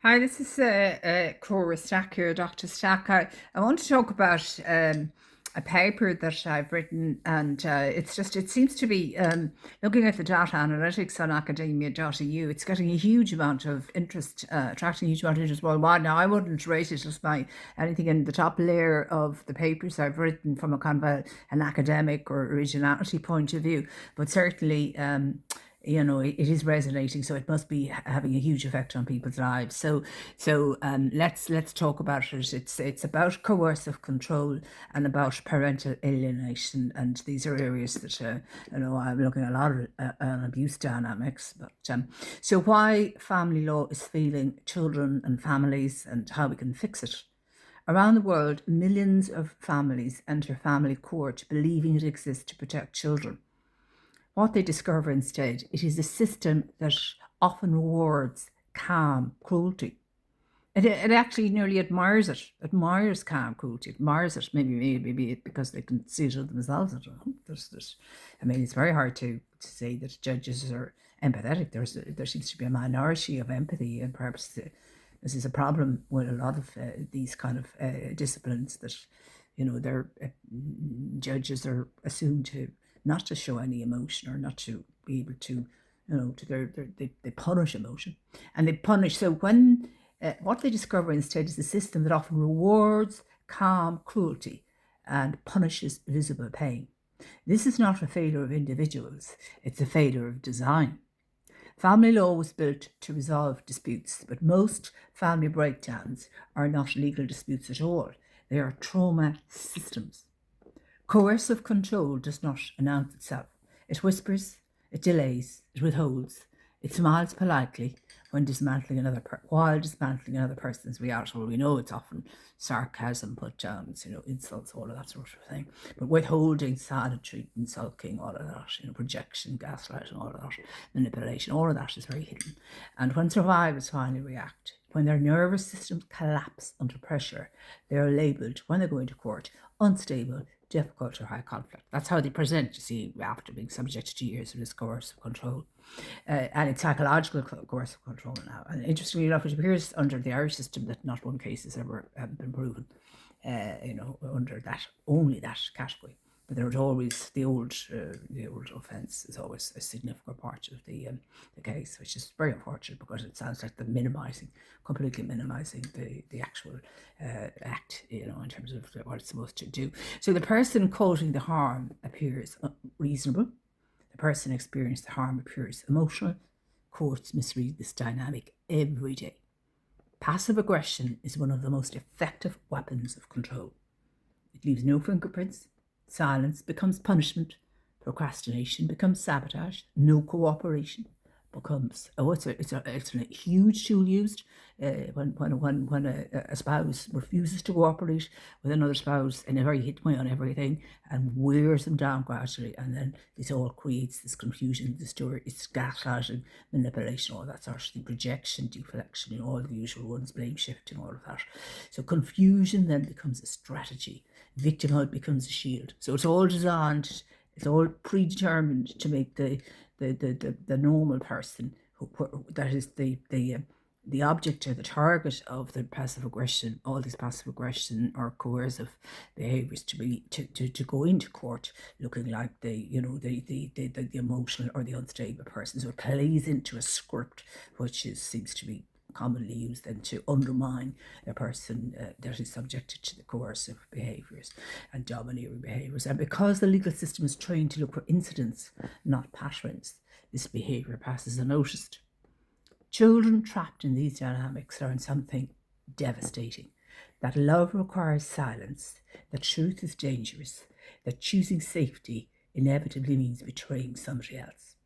Hi, this is Cora Stack here, Dr. Stack. I want to talk about a paper that I've written, and it seems to be looking at the data analytics on academia.eu. It's getting a huge amount of interest, attracting a huge amount of interest worldwide. Now, I wouldn't rate it just by anything in the top layer of the papers I've written from a kind of an academic or originality point of view, but certainly. It is resonating, so it must be having a huge effect on people's lives. So let's talk about it. It's about coercive control and about parental alienation, and these are areas that I'm looking at a lot of abuse dynamics. But so why family law is failing children and families, and how we can fix it. Around the world, millions of families enter family court believing it exists to protect children. What they discover instead, it is a system that often rewards calm cruelty. It actually nearly admires calm cruelty, admires it. Maybe it because they can see it themselves. I don't know. It's very hard to say that judges are empathetic. There seems to be a minority of empathy, and perhaps this is a problem with a lot of these kind of disciplines that their judges are assumed to not to show any emotion or not to be able to, they punish emotion, and they punish. So when what they discover instead is a system that often rewards calm cruelty and punishes visible pain. This is not a failure of individuals, it's a failure of design. Family law was built to resolve disputes, but most family breakdowns are not legal disputes at all. They are trauma systems. Coercive control does not announce itself. It whispers, it delays, it withholds, it smiles politely when dismantling while dismantling another person's reality. Well, we know it's often sarcasm, put downs, insults, all of that sort of thing. But withholding, silent treatment, sulking, all of that, projection, gaslighting, all of that, manipulation, all of that is very hidden. And when survivors finally react, when their nervous systems collapse under pressure, they are labelled, when they're going to court, unstable, difficult, or high conflict. That's how they present, you see, after being subjected to years of this coercive control. And it's psychological coercive control now. And interestingly enough, it appears under the Irish system that not one case has ever been proven, under only that category. But there's always the old offence is always a significant part of the case, which is very unfortunate because it sounds like they're completely minimising the actual act, in terms of what it's supposed to do. So the person causing the harm appears reasonable. The person experiencing the harm appears emotional. Courts misread this dynamic every day. Passive aggression is one of the most effective weapons of control. It leaves no fingerprints. Silence becomes punishment. Procrastination becomes sabotage. No cooperation becomes it's a huge tool used when a spouse refuses to cooperate with another spouse in a very hit way on everything and wears them down gradually, and then this all creates this confusion, this story, it's gaslighting, manipulation, all that sort of thing, projection, deflection, all the usual ones, blame shifting, all of that. So confusion then becomes a strategy. Victimhood becomes a shield. So it's all designed, it's all predetermined to make the normal person that is the object or the target of the passive aggression, all these passive aggression or coercive behaviours to go into court looking like the emotional or the unstable person. So it plays into a script which seems to be commonly used then to undermine a person that is subjected to the coercive behaviours and domineering behaviours. And because the legal system is trained to look for incidents, not patterns, this behaviour passes unnoticed. Children trapped in these dynamics learn something devastating: that love requires silence, that truth is dangerous, that choosing safety inevitably means betraying somebody else.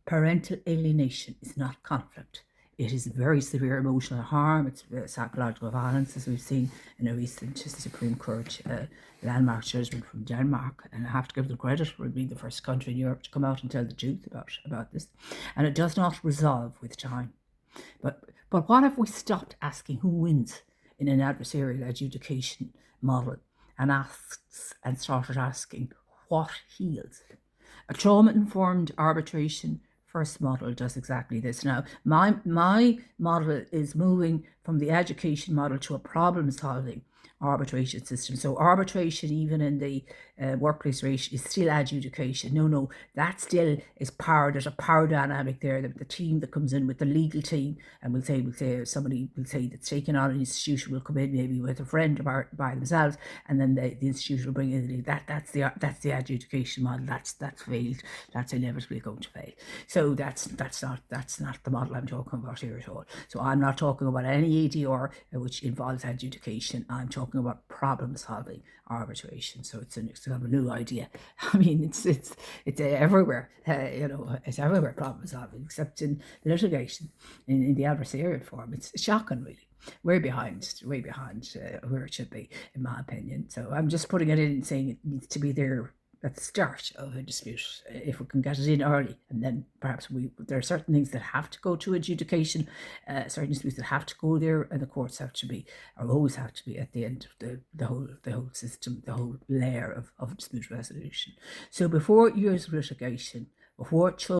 Parental alienation is not conflict. It is very severe emotional harm. It's psychological violence, as we've seen in a recent Supreme Court landmark judgment from Denmark. And I have to give them credit for being the first country in Europe to come out and tell the truth about this. And it does not resolve with time. But what if we stopped asking who wins in an adversarial adjudication model and started asking what heals? A trauma-informed arbitration First model does exactly this. Now, my model is moving from the education model to a problem-solving arbitration system. So arbitration, even in the workplace ratio, is still adjudication. No, that still is power. There's a power dynamic there. The team that comes in with the legal team, and we'll say somebody will say that's taken on an institution will come in maybe with a friend or by themselves, and then the institution will bring in that's the adjudication model. That's failed. That's inevitably going to fail. So that's not the model I'm talking about here at all. So I'm not talking about any ADR which involves adjudication. I'm talking about problem solving arbitration. So it's kind of a new idea. I mean, it's everywhere. It's everywhere problem solving, except in litigation, in the adversarial form. It's shocking, really. Way behind where it should be, in my opinion. So I'm just putting it in and saying it needs to be there at the start of a dispute, if we can get it in early, and then perhaps there are certain things that have to go to adjudication, certain disputes that have to go there, and the courts have to be, or always have to be, at the end of the whole system, the whole layer of dispute resolution. So before years of litigation, before children